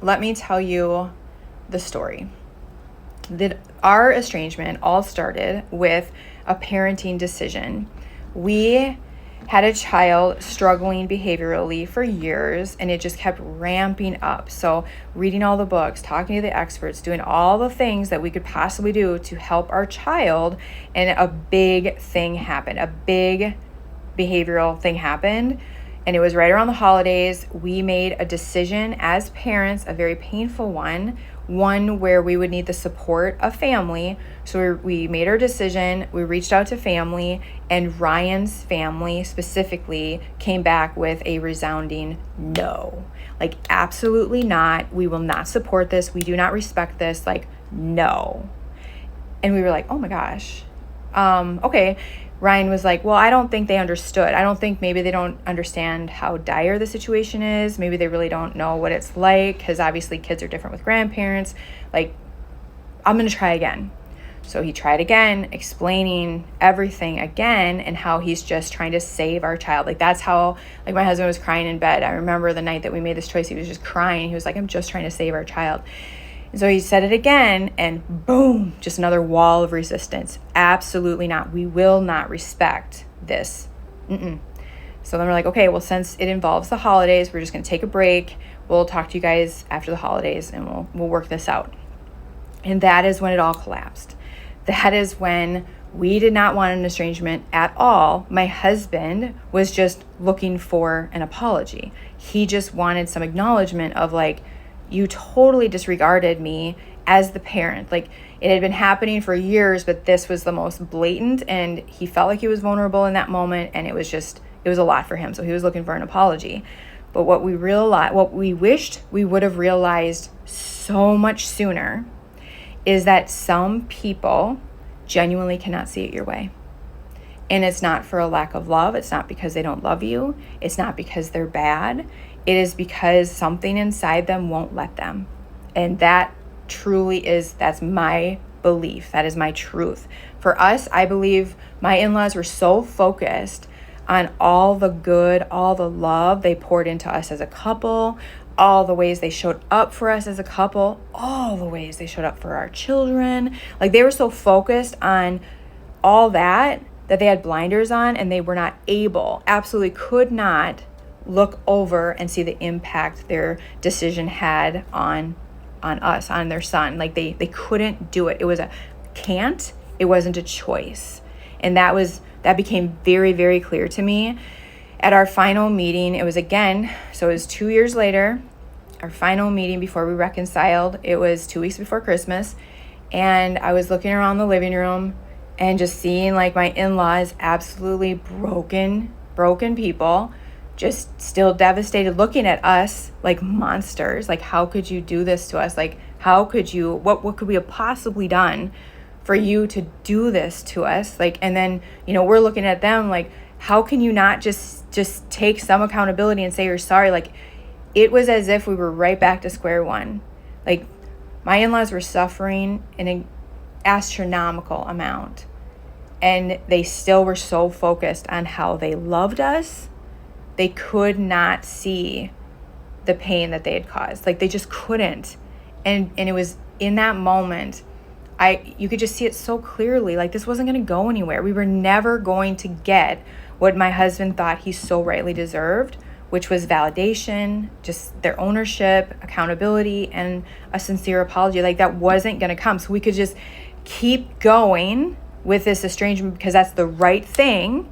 let me tell you the story. Our estrangement all started with a parenting decision. We had a child struggling behaviorally for years, and it just kept ramping up. So reading all the books, talking to the experts, doing all the things that we could possibly do to help our child, and a big thing happened. A big behavioral thing happened, and it was right around the holidays. We made a decision as parents, a very painful one where we would need the support of family. So we made our decision, we reached out to family, and Ryan's family specifically came back with a resounding no. Like, absolutely not. We will not support this. We do not respect this. Like, no. And we were like, oh my gosh. Okay. Ryan was like, well, I don't think they understood. I don't think maybe they don't understand how dire the situation is. Maybe they really don't know what it's like, because obviously kids are different with grandparents. Like, I'm going to try again. So he tried again, explaining everything again and how he's just trying to save our child. Like, that's how, like, my husband was crying in bed. I remember the night that we made this choice, he was just crying. He was like, I'm just trying to save our child. And so he said it again, and boom, just another wall of resistance. Absolutely not. We will not respect this. So then we're like, okay, well, since it involves the holidays, we're just going to take a break. We'll talk to you guys after the holidays, and we'll work this out. And that is when it all collapsed. That is when we did not want an estrangement at all. My husband was just looking for an apology. He just wanted some acknowledgement of, like, you totally disregarded me as the parent. Like, it had been happening for years, but this was the most blatant, and he felt like he was vulnerable in that moment, and it was a lot for him. So he was looking for an apology. But what we wished we would have realized so much sooner is that some people genuinely cannot see it your way. And it's not for a lack of love. It's not because they don't love you. It's not because they're bad. It is because something inside them won't let them. And that truly that's my belief. That is my truth. For us, I believe my in-laws were so focused on all the good, all the love they poured into us as a couple, all the ways they showed up for us as a couple, all the ways they showed up for our children. Like, they were so focused on all that they had blinders on, and they were not able, absolutely could not look over and see the impact their decision had on us, on their son. Like, they couldn't do it. It was it wasn't a choice. And that became very, very clear to me at our final meeting. It was 2 years later, our final meeting before we reconciled. It was 2 weeks before Christmas. And I was looking around the living room and just seeing, like, my in-laws, absolutely broken people, just still devastated, looking at us like monsters. Like, how could you do this to us? Like, how could you, what could we have possibly done for you to do this to us? Like, and then, we're looking at them like, how can you not just take some accountability and say you're sorry? Like, it was as if we were right back to square one. Like, my in-laws were suffering an astronomical amount, and they still were so focused on how they loved us. They could not see the pain that they had caused. Like, they just couldn't. And it was in that moment, you could just see it so clearly. Like, this wasn't going to go anywhere. We were never going to get what my husband thought he so rightly deserved, which was validation, just their ownership, accountability, and a sincere apology. Like, that wasn't going to come. So we could just keep going with this estrangement because that's the right thing.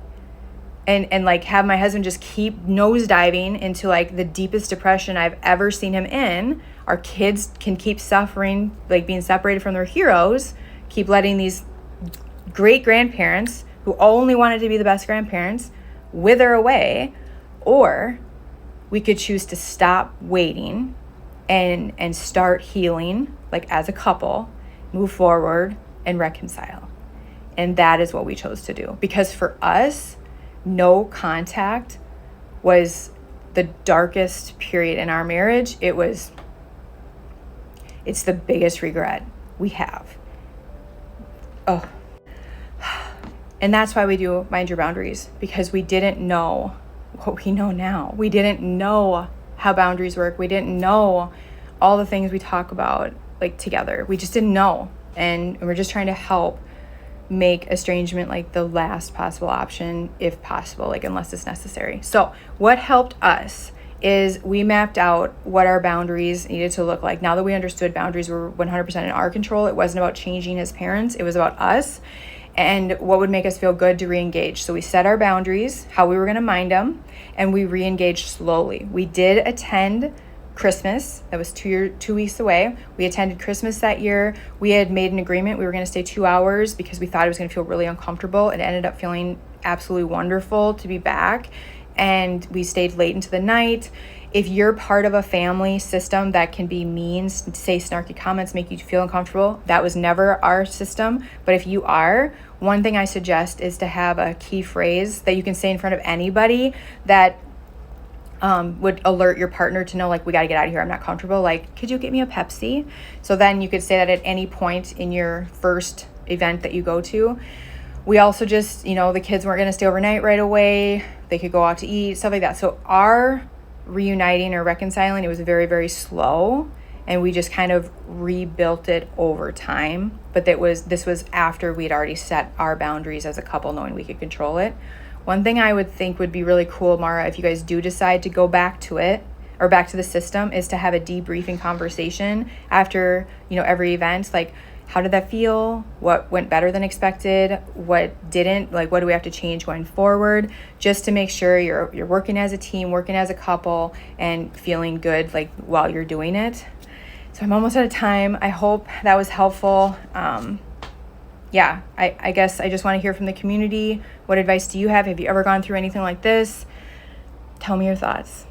And like, have my husband just keep nosediving into, like, the deepest depression I've ever seen him in. Our kids can keep suffering, like, being separated from their heroes, keep letting these great grandparents who only wanted to be the best grandparents wither away. Or we could choose to stop waiting and start healing, like, as a couple, move forward and reconcile. And that is what we chose to do. Because for us, no contact was the darkest period in our marriage. It's the biggest regret we have. Oh. And that's why we do Mind Your Boundaries, because we didn't know what we know now. We didn't know how boundaries work. We didn't know all the things we talk about like together. We just didn't know. And we're just trying to help make estrangement like the last possible option if possible, like unless it's necessary. So what helped us is we mapped out what our boundaries needed to look like. Now that we understood boundaries were 100% in our control, it wasn't about changing his parents, it was about us and what would make us feel good to re-engage. So we set our boundaries, how we were going to mind them, and we re-engaged slowly. We did attend Christmas. That was 2 weeks away. We attended Christmas that year. We had made an agreement. We were going to stay 2 hours because we thought it was going to feel really uncomfortable. It ended up feeling absolutely wonderful to be back. And we stayed late into the night. If you're part of a family system that can be mean, say snarky comments, make you feel uncomfortable, that was never our system. But if you are, one thing I suggest is to have a key phrase that you can say in front of anybody that would alert your partner to know, like, we got to get out of here. I'm not comfortable. Like, could you get me a Pepsi? So then you could say that at any point in your first event that you go to. We also just, the kids weren't going to stay overnight right away. They could go out to eat, stuff like that. So our reuniting or reconciling, it was very, very slow. And we just kind of rebuilt it over time. But this was after we'd already set our boundaries as a couple, knowing we could control it. One thing I would think would be really cool, Mara, if you guys do decide to go back to it or back to the system, is to have a debriefing conversation after, every event. Like, how did that feel? What went better than expected? What didn't? Like, what do we have to change going forward? Just to make sure you're working as a team, working as a couple, and feeling good, like, while you're doing it. So I'm almost out of time. I hope that was helpful. I guess I just want to hear from the community. What advice do you have? Have you ever gone through anything like this? Tell me your thoughts.